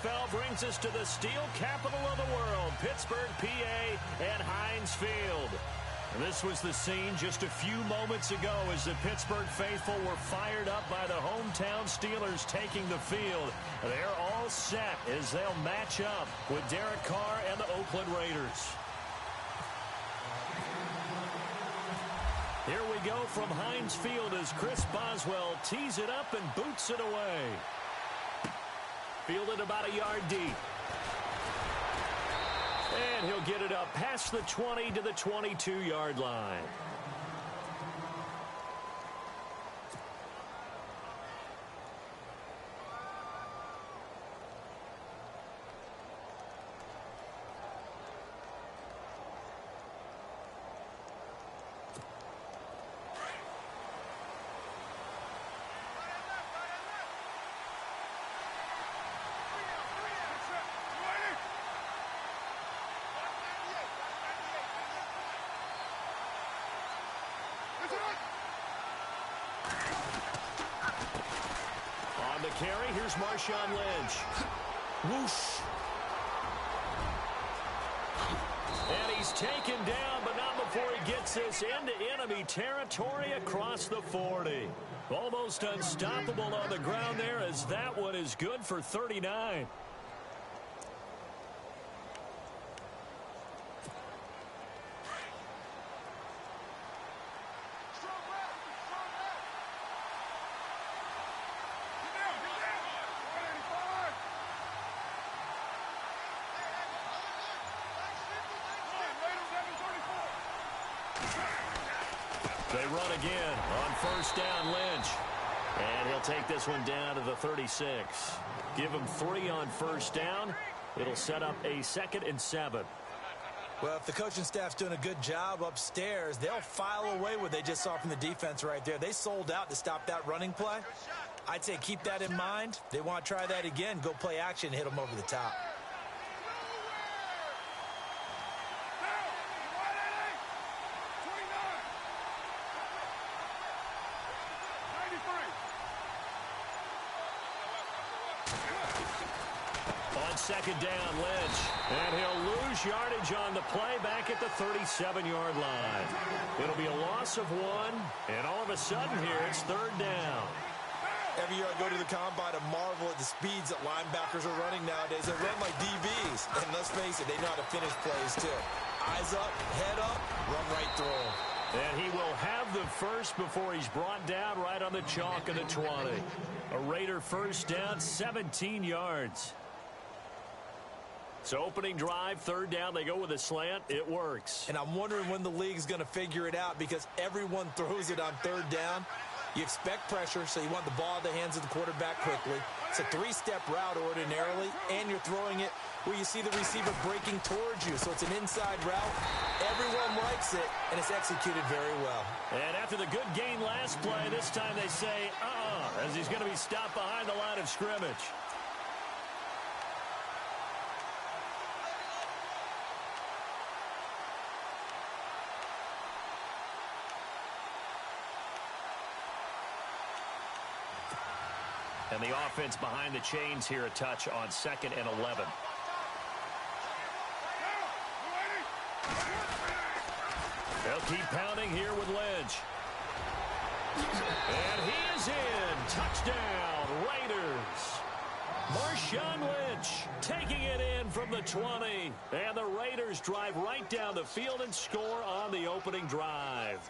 NFL brings us to the steel capital of the world, Pittsburgh, PA, and Heinz Field. And this was the scene just a few moments ago as the Pittsburgh faithful were fired up by the hometown Steelers taking the field. They're all set as they'll match up with Derek Carr and the Oakland Raiders. Here we go from Heinz Field as Chris Boswell tees it up and boots it away. Fielded about a yard deep. And he'll get it up past the 20 to the 22-yard line. On the carry, here's Marshawn Lynch. Whoosh. And he's taken down, but not before he gets this into enemy territory across the 40. Almost unstoppable on the ground there, as that one is good for 39. They run again on first down, Lynch. And he'll take this one down to the 36. Give him 3 on first down. It'll set up a 2nd and 7. Well, if the coaching staff's doing a good job upstairs, they'll file away what they just saw from the defense right there. They sold out to stop that running play. I'd say keep that in mind. They want to try that again. Go play action, hit them over the top. Second down, Lynch. And he'll lose yardage on the play back at the 37-yard line. It'll be a loss of 1, and all of a sudden here it's 3rd down. Every year I go to the combine and marvel at the speeds that linebackers are running nowadays. They run like DBs. And let's face it, they know how to finish plays too. Eyes up, head up, run right through them. And he will have the first before he's brought down right on the chalk of the 20. A Raider first down, 17 yards. So opening drive, 3rd down, they go with a slant. It works. And I'm wondering when the league's going to figure it out, because everyone throws it on 3rd down. You expect pressure, so you want the ball in the hands of the quarterback quickly. It's a 3-step route ordinarily, and you're throwing it where you see the receiver breaking towards you. So it's an inside route. Everyone likes it, and it's executed very well. And after the good gain last play, this time they say, as he's going to be stopped behind the line of scrimmage. And the offense behind the chains here, a touch on 2nd and 11. They'll keep pounding here with Lynch. And he is in. Touchdown, Raiders. Marshawn Lynch taking it in from the 20. And the Raiders drive right down the field and score on the opening drive.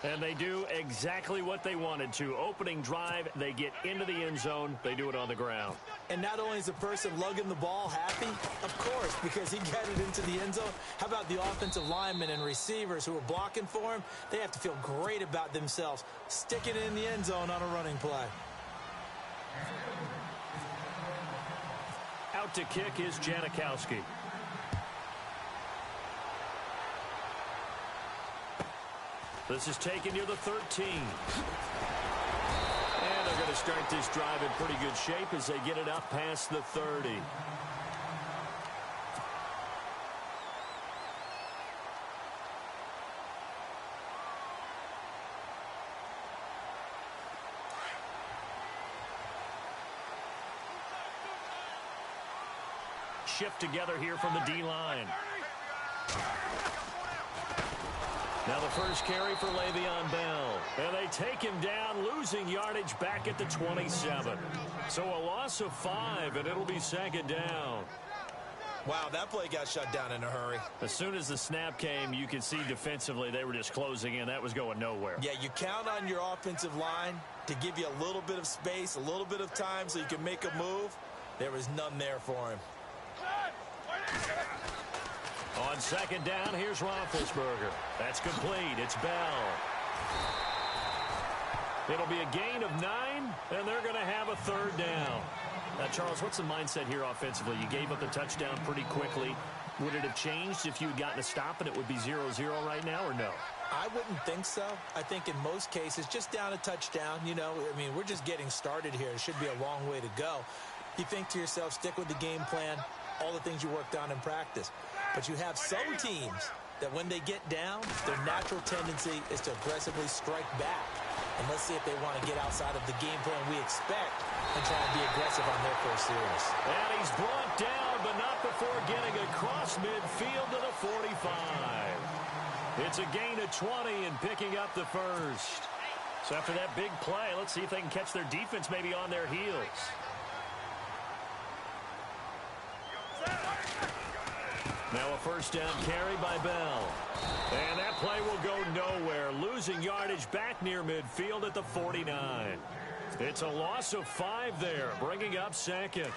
And they do exactly what they wanted to. Opening drive, they get into the end zone. They do it on the ground. And not only is the person lugging the ball happy, of course, because he got it into the end zone. How about the offensive linemen and receivers who are blocking for him? They have to feel great about themselves, sticking it in the end zone on a running play. Out to kick is Janikowski. This is taken near the 13. And they're going to start this drive in pretty good shape as they get it up past the 30. shift together here from the D-line. Now the first carry for Le'Veon Bell. And they take him down, losing yardage back at the 27. So a loss of 5, and it'll be second down. Wow, that play got shut down in a hurry. As soon as the snap came, you could see defensively they were just closing in. That was going nowhere. Yeah, you count on your offensive line to give you a little bit of space, a little bit of time so you can make a move. There was none there for him. On second down, here's Roethlisberger. That's complete. It's Bell. It'll be a gain of 9, and they're going to have a third down. Now, Charles, what's the mindset here offensively? You gave up the touchdown pretty quickly. Would it have changed if you had gotten a stop and it would be 0-0 right now, or no? I wouldn't think so. I think in most cases, just down a touchdown, you know, I mean, we're just getting started here. It should be a long way to go. You think to yourself, stick with the game plan, all the things you worked on in practice. But you have some teams that when they get down, their natural tendency is to aggressively strike back. And let's see if they want to get outside of the game plan we expect and try and be aggressive on their first series. And he's brought down, but not before getting across midfield to the 45. It's a gain of 20 and picking up the first. So after that big play, let's see if they can catch their defense maybe on their heels. Now a first down carry by Bell. And that play will go nowhere. Losing yardage back near midfield at the 49. It's a loss of 5 there, bringing up second.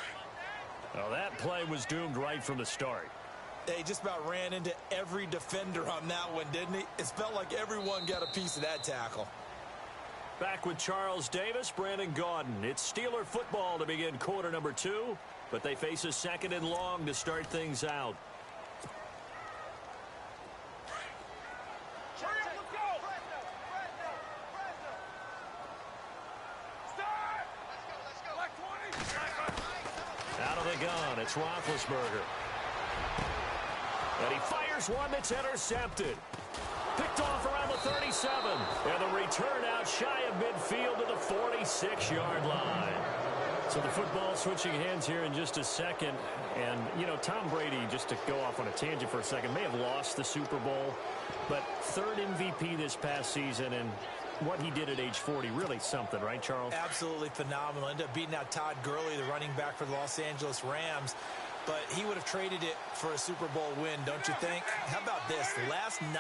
Now that play was doomed right from the start. They just about ran into every defender on that one, didn't he? It felt like everyone got a piece of that tackle. Back with Charles Davis, Brandon Gaudin. It's Steeler football to begin quarter number 2, but they face a second and long to start things out. Out of the gun, it's Roethlisberger. And he fires one that's intercepted. Picked off around the 37. And the return out shy of midfield to the 46-yard line. So the football switching hands here in just a second. And, you know, Tom Brady, just to go off on a tangent for a second, may have lost the Super Bowl. But third MVP this past season, and what he did at age 40, really something, right, Charles? Absolutely phenomenal. Ended up beating out Todd Gurley, the running back for the Los Angeles Rams. But he would have traded it for a Super Bowl win, don't you think? How about this? The last 9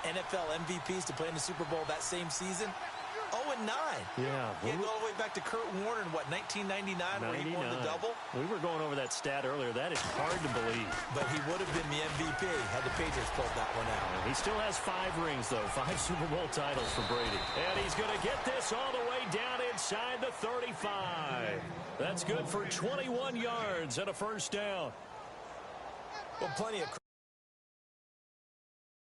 NFL MVPs to play in the Super Bowl that same season, 0-9. Yeah. You go all the way back to Kurt Warner in, what, 1999, where he won the double? We were going over that stat earlier. That is hard to believe. But he would have been the MVP had the Patriots pulled that one out. He still has 5 rings, though. 5 Super Bowl titles for Brady. And he's going to get this all the way down inside the 35. That's good for 21 yards and a first down. Well, plenty of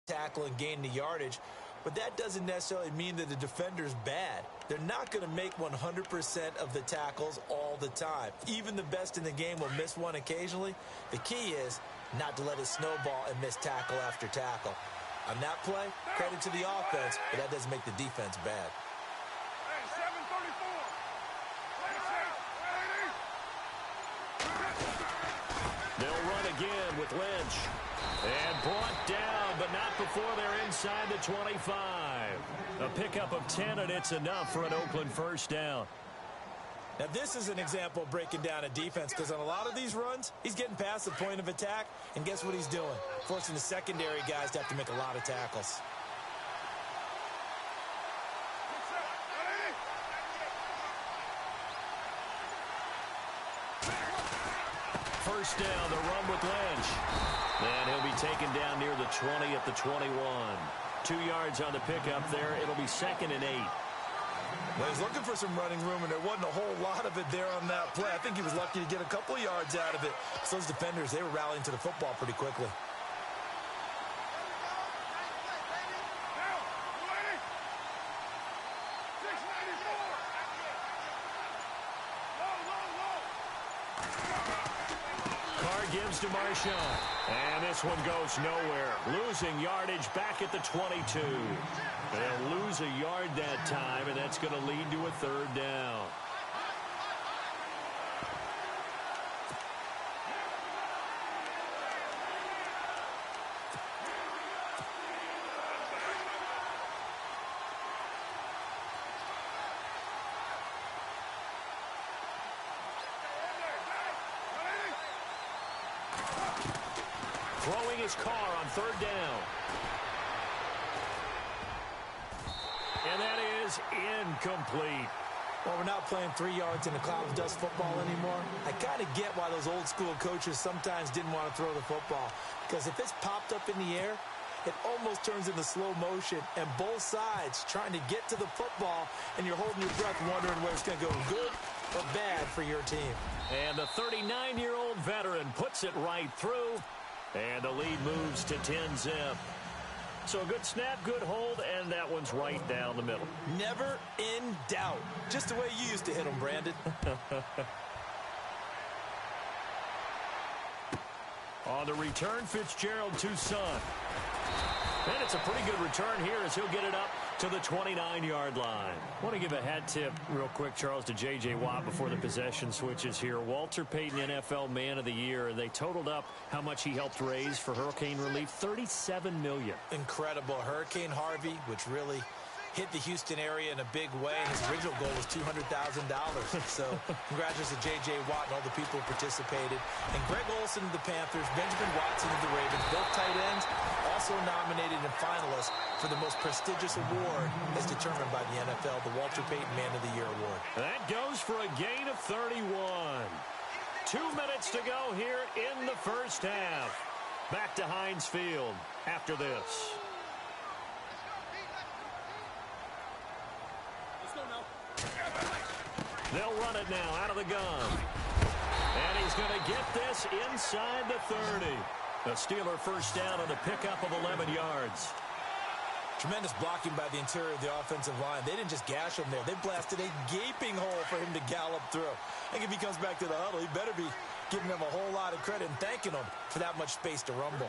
tackle and gain the yardage, but that doesn't necessarily mean that the defender's bad. They're not going to make 100% of the tackles all the time. Even the best in the game will miss one occasionally. The key is not to let it snowball and miss tackle after tackle. On that play, credit to the offense, but that doesn't make the defense bad. They'll run again with Lynch. And brought down, but not before they're inside the 25. A pickup of 10, and it's enough for an Oakland first down. Now, this is an example of breaking down a defense, because on a lot of these runs, he's getting past the point of attack, and guess what he's doing? Forcing the secondary guys to have to make a lot of tackles. First down, the run with Lynch. And he'll be taken down near the 20 at the 21. 2 yards on the pickup there. It'll be second and 8. Well, he's looking for some running room, and there wasn't a whole lot of it there on that play. I think he was lucky to get a couple of yards out of it. So those defenders, they were rallying to the football pretty quickly. Gives to Marshawn. And this one goes nowhere. Losing yardage back at the 22. They'll lose a yard that time, and that's going to lead to a third down. throwing his car on third down. And that is incomplete. Well, we're not playing 3 yards in a cloud of dust football anymore. I kind of get why those old school coaches sometimes didn't want to throw the football. Because if it's popped up in the air, it almost turns into slow motion. And both sides trying to get to the football, and you're holding your breath wondering where it's going to go, good or bad for your team. And the 39-year-old veteran puts it right through. And the lead moves to 10-zip. So a good snap, good hold, and that one's right down the middle. Never in doubt. Just the way you used to hit them, Brandon. On the return, Fitzgerald to Son. And it's a pretty good return here as he'll get it up to the 29-yard line. I want to give a hat tip real quick, Charles, to J.J. Watt before the possession switches here. Walter Payton, NFL Man of the Year. They totaled up how much he helped raise for hurricane relief, $37 million. Incredible. Hurricane Harvey, which really hit the Houston area in a big way, and his original goal was $200,000. So congratulations to J.J. Watt and all the people who participated. And Greg Olsen of the Panthers, Benjamin Watson of the Ravens, both tight ends, also nominated and finalists for the most prestigious award as determined by the NFL, the Walter Payton Man of the Year Award. That goes for a gain of 31. 2 minutes to go here in the first half. Back to Heinz Field after this. They'll run it now out of the gun. And he's going to get this inside the 30. A Steeler first down on a pickup of 11 yards. Tremendous blocking by the interior of the offensive line. They didn't just gash him there. They blasted a gaping hole for him to gallop through. I think if he comes back to the huddle, he better be giving them a whole lot of credit and thanking them for that much space to rumble.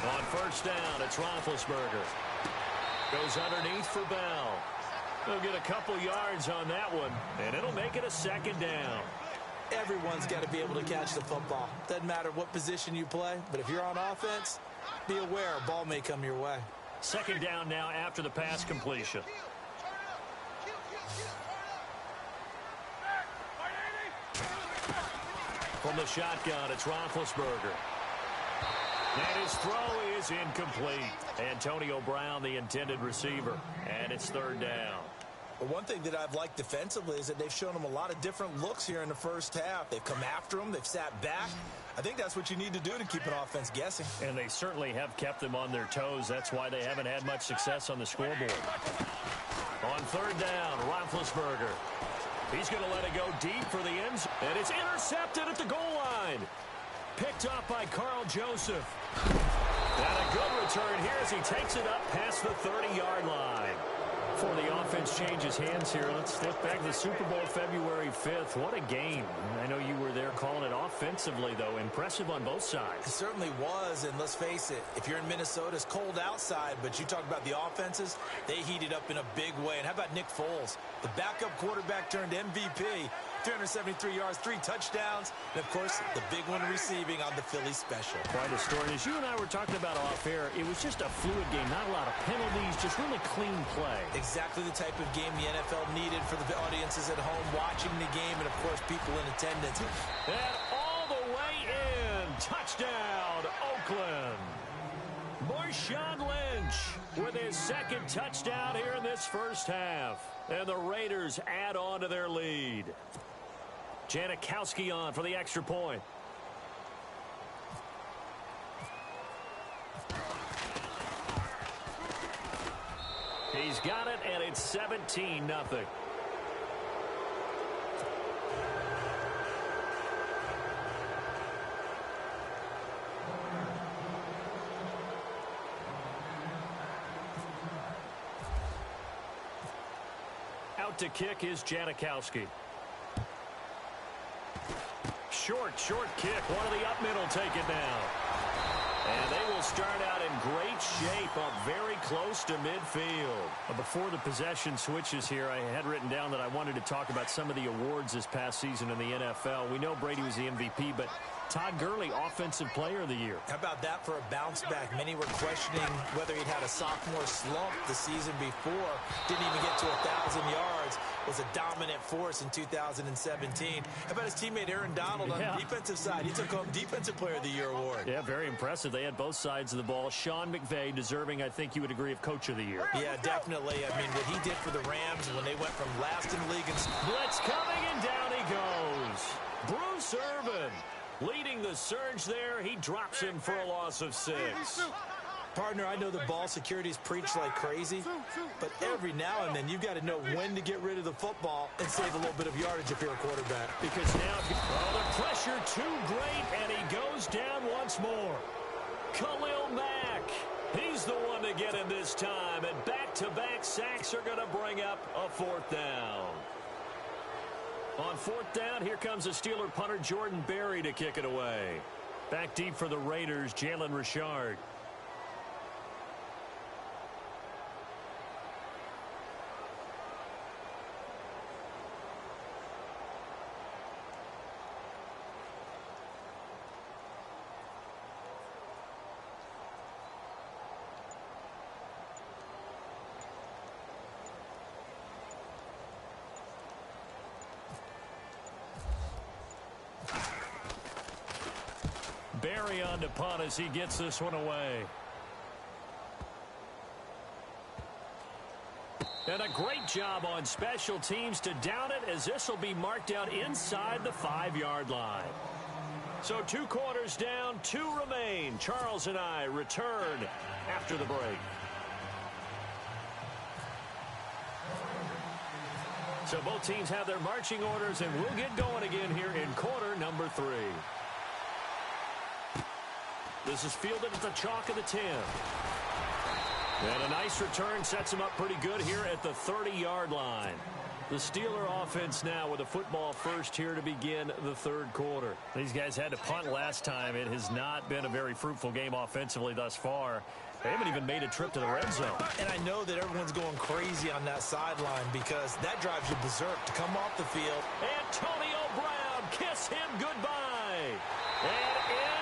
On first down, it's Roethlisberger. Goes underneath for Bell. They'll get a couple yards on that one, and it'll make it a second down. Everyone's got to be able to catch the football. Doesn't matter what position you play, but if you're on offense, be aware a ball may come your way. Second down now after the pass completion. From the shotgun, it's Roethlisberger. And his throw is incomplete. Antonio Brown, the intended receiver. And it's third down. But one thing that I've liked defensively is that they've shown them a lot of different looks here in the first half. They've come after them. They've sat back. I think that's what you need to do to keep an offense guessing. And they certainly have kept them on their toes. That's why they haven't had much success on the scoreboard. On third down, Roethlisberger. He's going to let it go deep for the end zone. And it's intercepted at the goal line. Picked up by Carl Joseph. And a good return here as he takes it up past the 30-yard line. Before the offense changes hands here, let's look back to the Super Bowl February 5th. What a game. I know you were there calling it offensively, though. Impressive on both sides. It certainly was, and let's face it, if you're in Minnesota, it's cold outside, but you talk about the offenses, they heated up in a big way. And how about Nick Foles? The backup quarterback turned MVP, 373 yards, 3 touchdowns, and, of course, the big one receiving on the Philly special. Quite a story. As you and I were talking about off air, it was just a fluid game, not a lot of penalties, just really clean play. Exactly the type of game the NFL needed for the audiences at home watching the game and, of course, people in attendance. And all the way in. Touchdown, Oakland. Marshawn Lynch with his second touchdown here in this first half. And the Raiders add on to their lead. Janikowski on for the extra point. He's got it, and it's 17-0. Out to kick is Janikowski. Short kick. One of the up middle take it now. And they will start out in great shape up very close to midfield. Before the possession switches here, I had written down that I wanted to talk about some of the awards this past season in the NFL. We know Brady was the MVP, but Todd Gurley, Offensive Player of the Year. How about that for a bounce back? Many were questioning whether he'd had a sophomore slump the season before. Didn't even get to 1,000 yards. Was a dominant force in 2017. How about his teammate Aaron Donald on the defensive side? He took home Defensive Player of the Year award. Yeah, very impressive. They had both sides of the ball. Sean McVay deserving, I think you would agree, of Coach of the Year. Yeah, definitely. I mean, what he did for the Rams when they went from last in the league. Blitz coming, and down he goes. Bruce Irvin leading the surge there. He drops him for a loss of 6. Partner, I know the ball security's preached like crazy, but every now and then you've got to know when to get rid of the football and save a little bit of yardage if you're a quarterback. Because now, the pressure too great, and he goes down once more. Khalil Mack, he's the one to get him this time, and back-to-back sacks are going to bring up a 4th down. On 4th down, here comes the Steeler punter Jordan Berry to kick it away. Back deep for the Raiders, Jalen Richard. Berry on to punt as he gets this one away. And a great job on special teams to down it, as this will be marked out inside the 5-yard line. So 2 quarters down, 2 remain. Charles and I return after the break. So both teams have their marching orders, and we'll get going again here in quarter number 3. This is fielded at the chalk of the 10. And a nice return sets him up pretty good here at the 30-yard line. The Steeler offense now with a football first here to begin the 3rd quarter. These guys had to punt last time. It has not been a very fruitful game offensively thus far. They haven't even made a trip to the red zone. And I know that everyone's going crazy on that sideline because that drives you berserk to come off the field. Antonio Brown, kiss him goodbye. And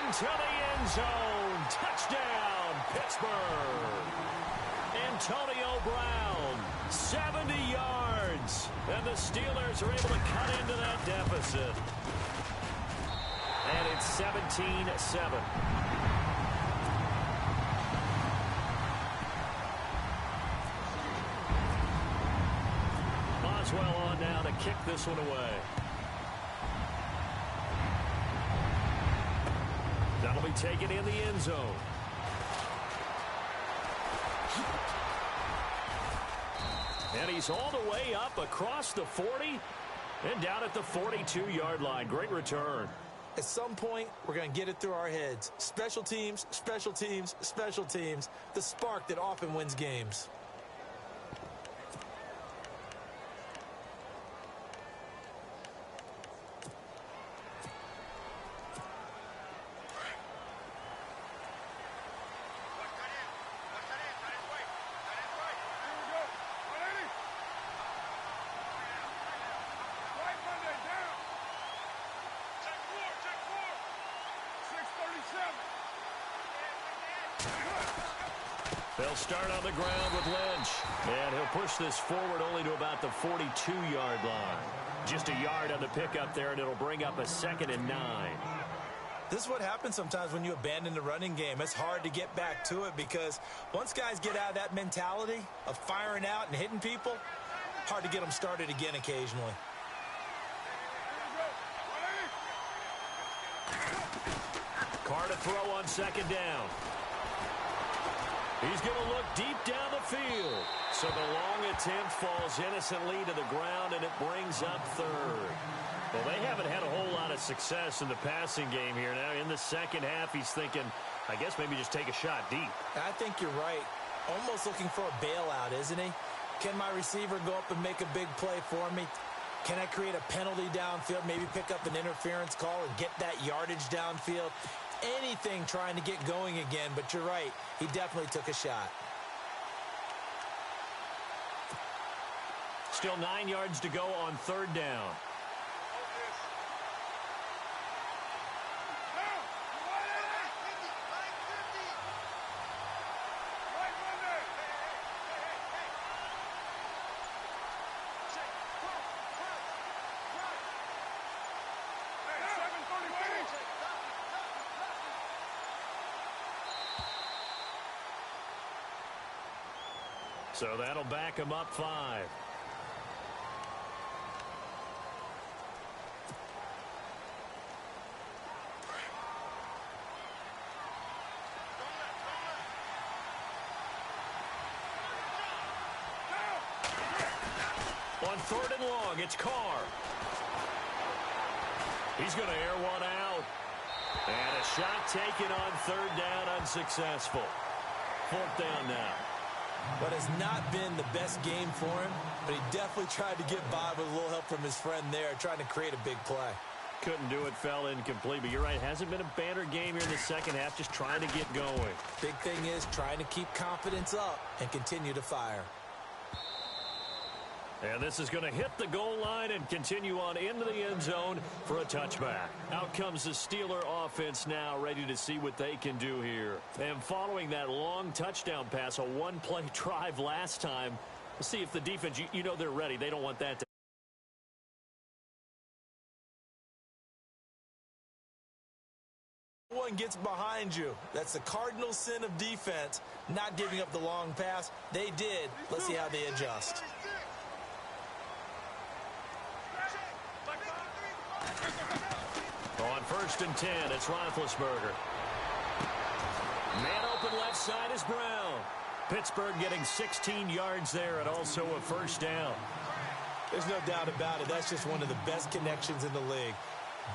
into the end zone. Touchdown, Pittsburgh. Antonio Brown, 70 yards. And the Steelers are able to cut into that deficit. And it's 17-7. Boswell on now to kick this one away. That'll be taken in the end zone. And he's all the way up across the 40 and down at the 42-yard line. Great return. At some point, we're going to get it through our heads. Special teams, special teams, special teams. The spark that often wins games. They'll start on the ground with Lynch. And he'll push this forward only to about the 42-yard line. Just a yard on the pickup there, and it'll bring up a 2nd and 9. This is what happens sometimes when you abandon the running game. It's hard to get back to it because once guys get out of that mentality of firing out and hitting people, hard to get them started again occasionally. Carr to throw on 2nd down. He's going to look deep down the field. So the long attempt falls innocently to the ground, and it brings up 3rd. Well, they haven't had a whole lot of success in the passing game here. Now, in the second half, he's thinking, I guess maybe just take a shot deep. I think you're right. Almost looking for a bailout, isn't he? Can my receiver go up and make a big play for me? Can I create a penalty downfield, maybe pick up an interference call and get that yardage downfield? Anything trying to get going again, but you're right. He definitely took a shot. Still 9 yards to go on 3rd down. So that'll back him up 5. On 3rd and long, it's Carr. He's going to air one out. And a shot taken on 3rd down, unsuccessful. 4th down now. But it's not been the best game for him, but he definitely tried to get by with a little help from his friend there, trying to create a big play. Couldn't do it, fell incomplete. But you're right, hasn't been a banner game here in the second half, just trying to get going. Big thing is trying to keep confidence up and continue to fire. And this is going to hit the goal line and continue on into the end zone for a touchback. Out comes the Steeler offense now, ready to see what they can do here. And following that long touchdown pass, a one-play drive last time, let's see if the defense, you know they're ready. They don't want that to one gets behind you. That's the cardinal sin of defense, not giving up the long pass. They did. Let's see how they adjust. On 1st and 10, it's Roethlisberger. Man open left side is Brown. Pittsburgh getting 16 yards there and also a 1st down. There's no doubt about it. That's just one of the best connections in the league.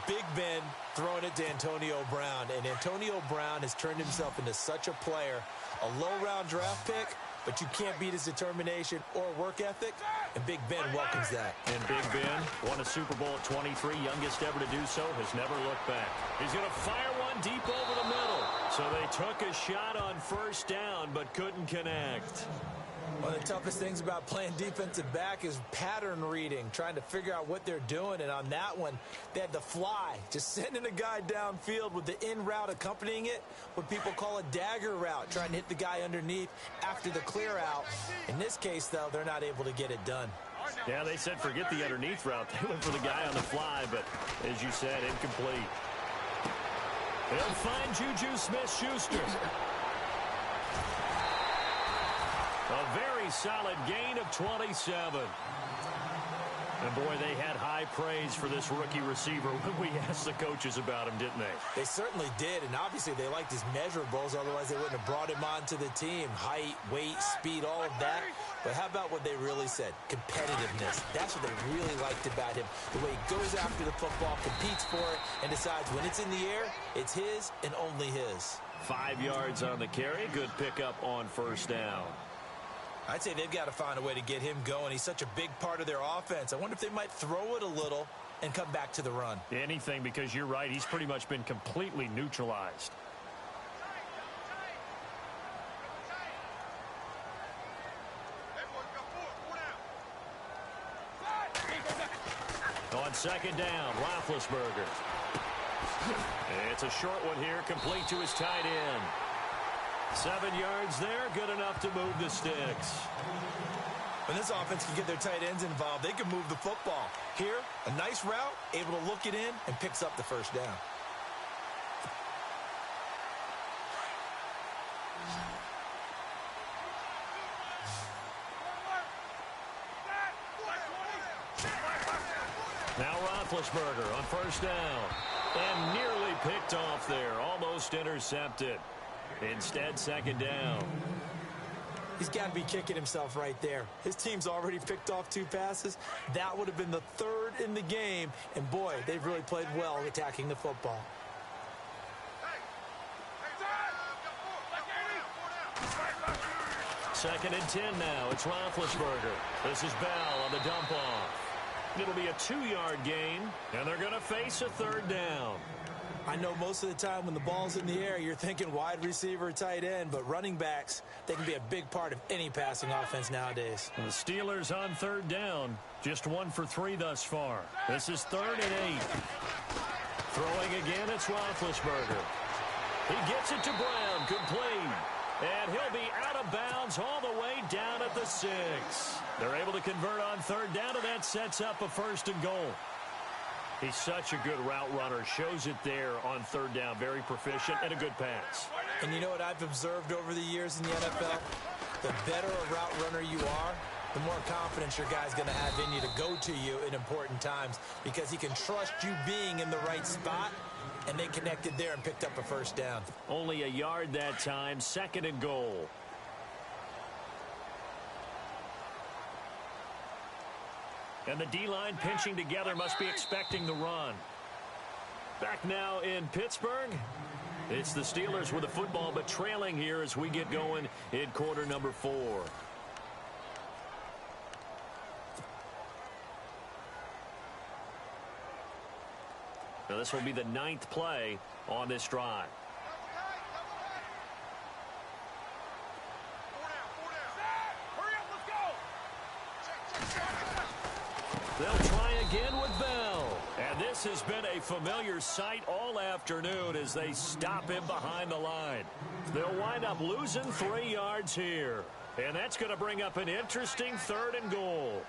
Big Ben throwing it to Antonio Brown, and Antonio Brown has turned himself into such a player. A low-round draft pick, but you can't beat his determination or work ethic, and Big Ben welcomes that. And Big Ben won a Super Bowl at 23, youngest ever to do so, has never looked back. He's going to fire one deep over the middle. So they took a shot on 1st down, but couldn't connect. One of the toughest things about playing defensive back is pattern reading, trying to figure out what they're doing. And on that one, they had the fly, just sending a guy downfield with the in route accompanying it, what people call a dagger route, trying to hit the guy underneath after the clear out. In this case, though, they're not able to get it done. Yeah, they said forget the underneath route. They went for the guy on the fly, but as you said, incomplete. He'll find Juju Smith-Schuster. A very solid gain of 27. And, boy, they had high praise for this rookie receiver when we asked the coaches about him, didn't they? They certainly did, and obviously they liked his measurables. Otherwise, they wouldn't have brought him onto the team. Height, weight, speed, all of that. But how about what they really said? Competitiveness. That's what they really liked about him. The way he goes after the football, competes for it, and decides when it's in the air, it's his and only his. 5 yards on the carry. Good pickup on 1st down. I'd say they've got to find a way to get him going. He's such a big part of their offense. I wonder if they might throw it a little and come back to the run. Anything, because you're right. He's pretty much been completely neutralized. On 2nd down, Roethlisberger. It's a short one here, complete to his tight end. 7 yards there, good enough to move the sticks. When this offense can get their tight ends involved, they can move the football. Here, a nice route, able to look it in, and picks up the 1st down. Now Roethlisberger on 1st down. And nearly picked off there, almost intercepted. Instead, 2nd down. He's got to be kicking himself right there. His team's already picked off 2 passes. That would have been the 3rd in the game. And, boy, they've really played well attacking the football. Second and 10 now. It's Roethlisberger. This is Bell on the dump off. It'll be a 2-yard gain, and they're going to face a 3rd down. I know most of the time when the ball's in the air, you're thinking wide receiver, tight end, but running backs, they can be a big part of any passing offense nowadays. And the Steelers on 3rd down, just 1 for 3 thus far. This is 3rd and 8. Throwing again, it's Roethlisberger. He gets it to Brown, complete. And he'll be out of bounds all the way down at the 6. They're able to convert on 3rd down, and that sets up a 1st and goal. He's such a good route runner. Shows it there on 3rd down. Very proficient and a good pass. And you know what I've observed over the years in the NFL? The better a route runner you are, the more confidence your guy's going to have in you to go to you in important times because he can trust you being in the right spot, and they connected there and picked up a first down. Only a yard that time, 2nd and goal. And the D-line pinching together must be expecting the run. Back now in Pittsburgh. It's the Steelers with the football, but trailing here as we get going in quarter number 4. Now this will be the 9th play on this drive. They'll try again with Bell. And this has been a familiar sight all afternoon as they stop him behind the line. They'll wind up losing 3 yards here. And that's going to bring up an interesting 3rd and goal.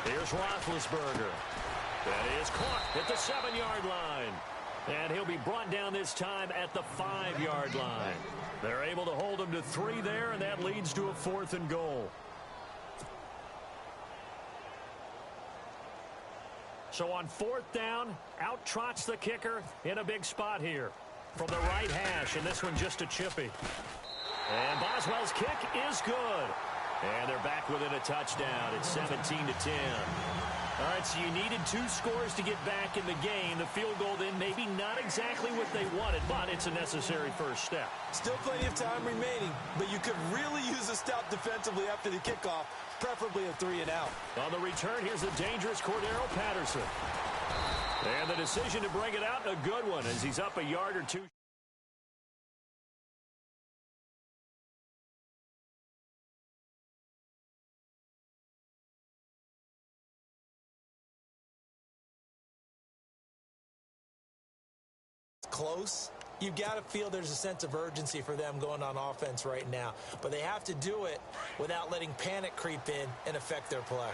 Here's Roethlisberger. That is caught at the 7-yard line. And he'll be brought down this time at the 5-yard line. They're able to hold him to 3 there, and that leads to a 4th and goal. So on 4th down, out trots the kicker in a big spot here. From the right hash, and this one just a chippy. And Boswell's kick is good. And they're back within a touchdown. It's 17-10. All right, so you needed 2 scores to get back in the game. The field goal then maybe not exactly what they wanted, but it's a necessary first step. Still plenty of time remaining, but you could really use a stop defensively after the kickoff, preferably a 3 and out. On the return, here's the dangerous Cordero Patterson. And the decision to bring it out, a good one, as he's up a yard or 2. Close. You've got to feel there's a sense of urgency for them going on offense right now. But they have to do it without letting panic creep in and affect their play.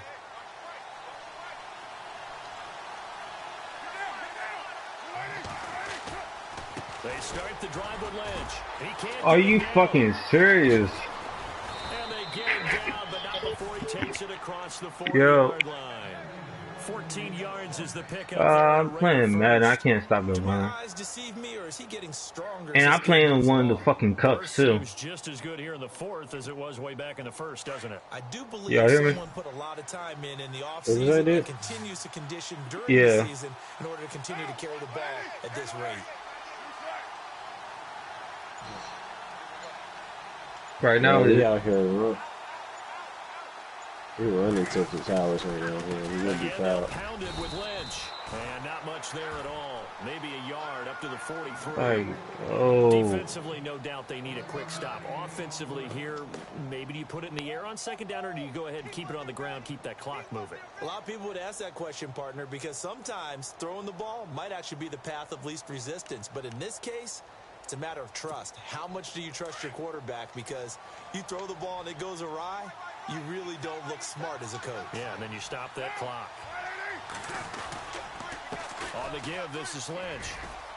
They start the drive with Lynch. He can't. Are you fucking serious? And they get him down, but not before he takes it across the 40-yard line. 14 yards is the pickup. I'm playing Madden. I can't stop the run. And I'm playing one of the fucking cups too. Just as good here in the 4th as it was way back in the 1st, doesn't it? I do believe someone put a lot of time in the offseason and continues to condition during the season in order to continue to carry the ball at this rate. Right now, he out here. He's running to the towers right now. He's going to be fouled. Pounded with Lynch. And not much there at all. Maybe a yard up to the 43. Defensively, no doubt they need a quick stop. Offensively here, maybe do you put it in the air on 2nd down, or do you go ahead and keep it on the ground, keep that clock moving? A lot of people would ask that question, partner, because sometimes throwing the ball might actually be the path of least resistance. But in this case, it's a matter of trust. How much do you trust your quarterback? Because you throw the ball and it goes awry, you really don't look smart as a coach. Yeah, and then you stop that clock. On the give, this is Lynch.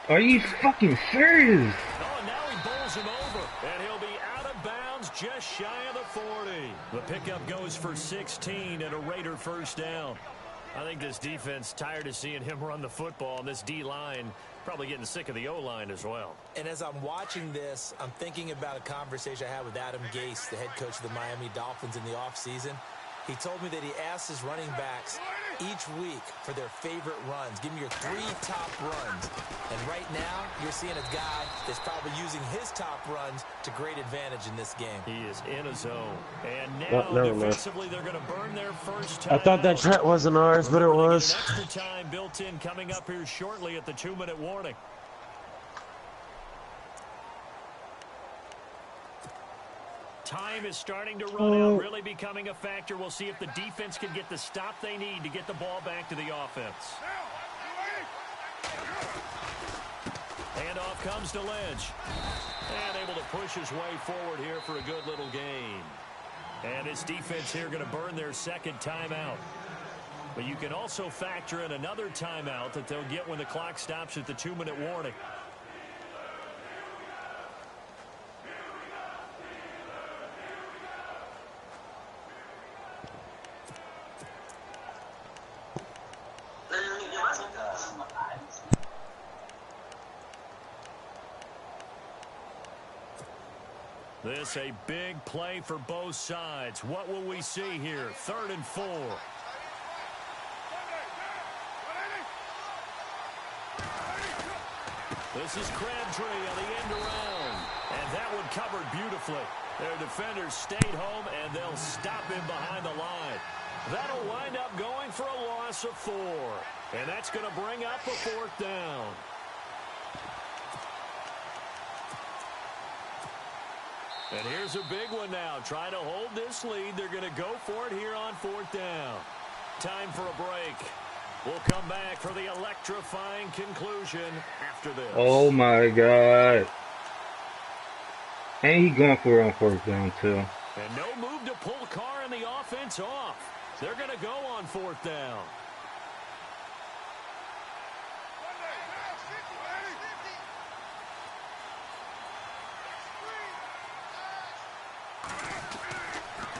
Are you fucking serious? Oh, and now he bowls him over, and he'll be out of bounds just shy of the 40. The pickup goes for 16 and a Raider first down. I think this defense tired of seeing him run the football, and this D-line probably getting sick of the O-line as well. And as I'm watching this, I'm thinking about a conversation I had with Adam Gase, the head coach of the Miami Dolphins in the offseason. He told me that he asked his running backs each week for their favorite runs. Give me your 3 top runs. And right now, you're seeing a guy that's probably using his top runs to great advantage in this game. He is in a zone. And now, defensively, they're going to burn their first time. I thought that track wasn't ours, but it was. Extra time built in coming up here shortly at the 2-minute warning. Time is starting to run out, really becoming a factor. We'll see if the defense can get the stop they need to get the ball back to the offense. Handoff comes to Lynch. And able to push his way forward here for a good little gain. And this defense here going to burn their second timeout. But you can also factor in another timeout that they'll get when the clock stops at the 2-minute warning. This a big play for both sides. What will we see here? 3rd and 4. This is Crabtree on the end around. And that one covered beautifully. Their defenders stayed home, and they'll stop him behind the line. That'll wind up going for a loss of 4. And that's going to bring up a 4th down. And here's a big one now. Trying to hold this lead. They're going to go for it here on 4th down. Time for a break. We'll come back for the electrifying conclusion after this. Oh my God. And he going for it on 4th down too. And no move to pull Carr and the offense off. They're going to go on 4th down.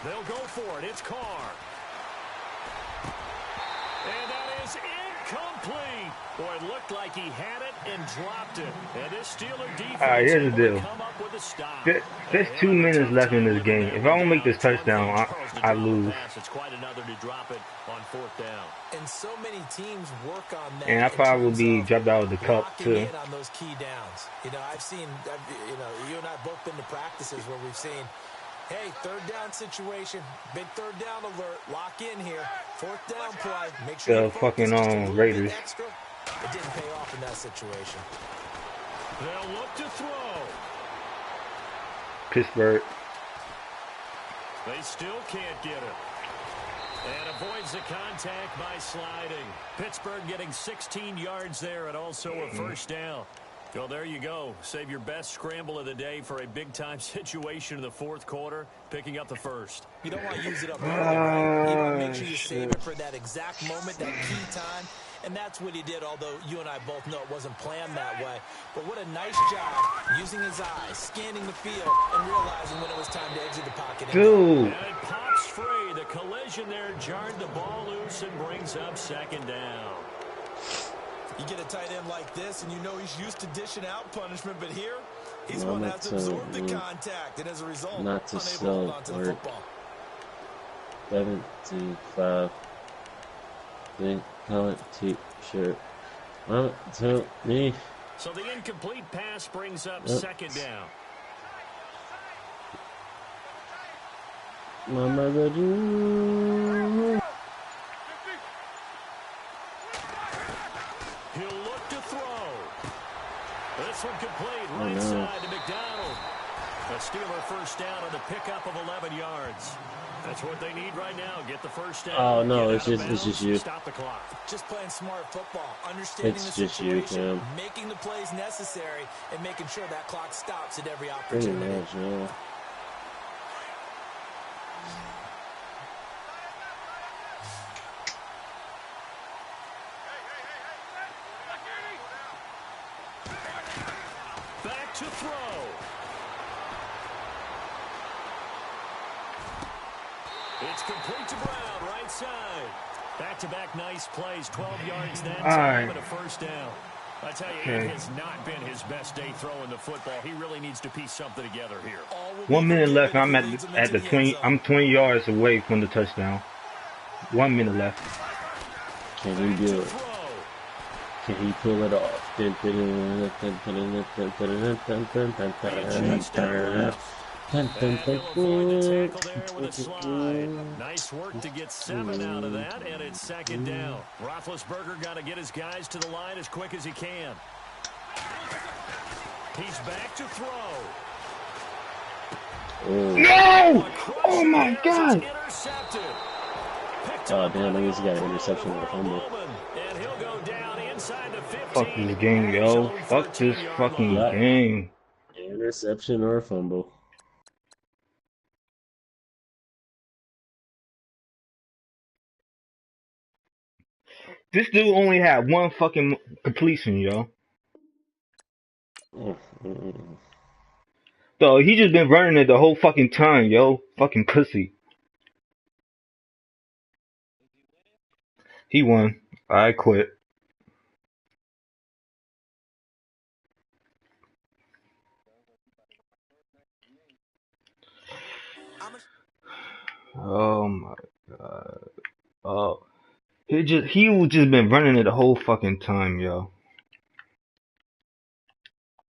They'll go for it. It's Carr. And that is incomplete. Boy, it looked like he had it and dropped it. And this Steeler defense here's the deal. come up with a stop. There's 2 minutes left in this game. If I don't make this touchdown, I lose. It's quite another to drop it on 4th down. And so many teams work on that. And I probably will be dropped out of the cup too. In on those key downs. You know, you and I have both been to practices where we've seen, hey, 3rd down situation, big 3rd down alert, lock in here, 4th down play, make sure The fucking Raiders. Extra. It didn't pay off in that situation. They'll look to throw. Pittsburgh. They still can't get it. And avoids the contact by sliding. Pittsburgh getting 16 yards there and also a 1st down. Well, there you go. Save your best scramble of the day for a big-time situation in the 4th quarter, picking up the 1st. You don't want to use it up early, right? You want to make sure you save it for that exact moment, that key time. And that's what he did, although you and I both know it wasn't planned that way. But what a nice job using his eyes, scanning the field, and realizing when it was time to exit the pocket. Dude. And it pops free. The collision there jarred the ball loose and brings up 2nd down. You get a tight end like this, and you know he's used to dishing out punishment, but here, he's going to have to absorb the contact, and as a result, not to unable to hold on to the football. 75. Think, comment, t-shirt. To me. So the incomplete pass brings up 2nd down. Mama, He'll look to throw. This one complete, right side to McDonald. A Steeler 1st down on the pickup of 11 yards. That's what they need right now. Get the 1st down. Oh no, it's just you. Stop the clock. Just playing smart football, understanding It's the just you, situation, Cam. making the plays necessary, and making sure that clock stops at every Pretty opportunity. much, yeah. Back to throw. It's complete to Brown, right side. Back-to-back nice plays, 12 yards that time and a 1st down. I tell you, it has not been his best day throwing the football. He really needs to piece something together here. 1 minute left. I'm at the 20. I'm 20 yards away from the touchdown. 1 minute left. Can he do it? Can he pull it off? And he'll avoid the tackle there with a slide. Nice work to get 7 out of that, and it's 2nd down. Roethlisberger got to get his guys to the line as quick as he can. He's back to throw. No! Oh my God! Oh damn, he's got an interception with a fumble. And he'll go down inside the 15. Fuck this game, yo. Fuck this fucking game. Interception or a fumble. This dude only had one fucking completion, yo. So he just been running it the whole fucking time, yo. Fucking pussy. He won. I quit. Oh my god. Oh. He was just been running it the whole fucking time, yo.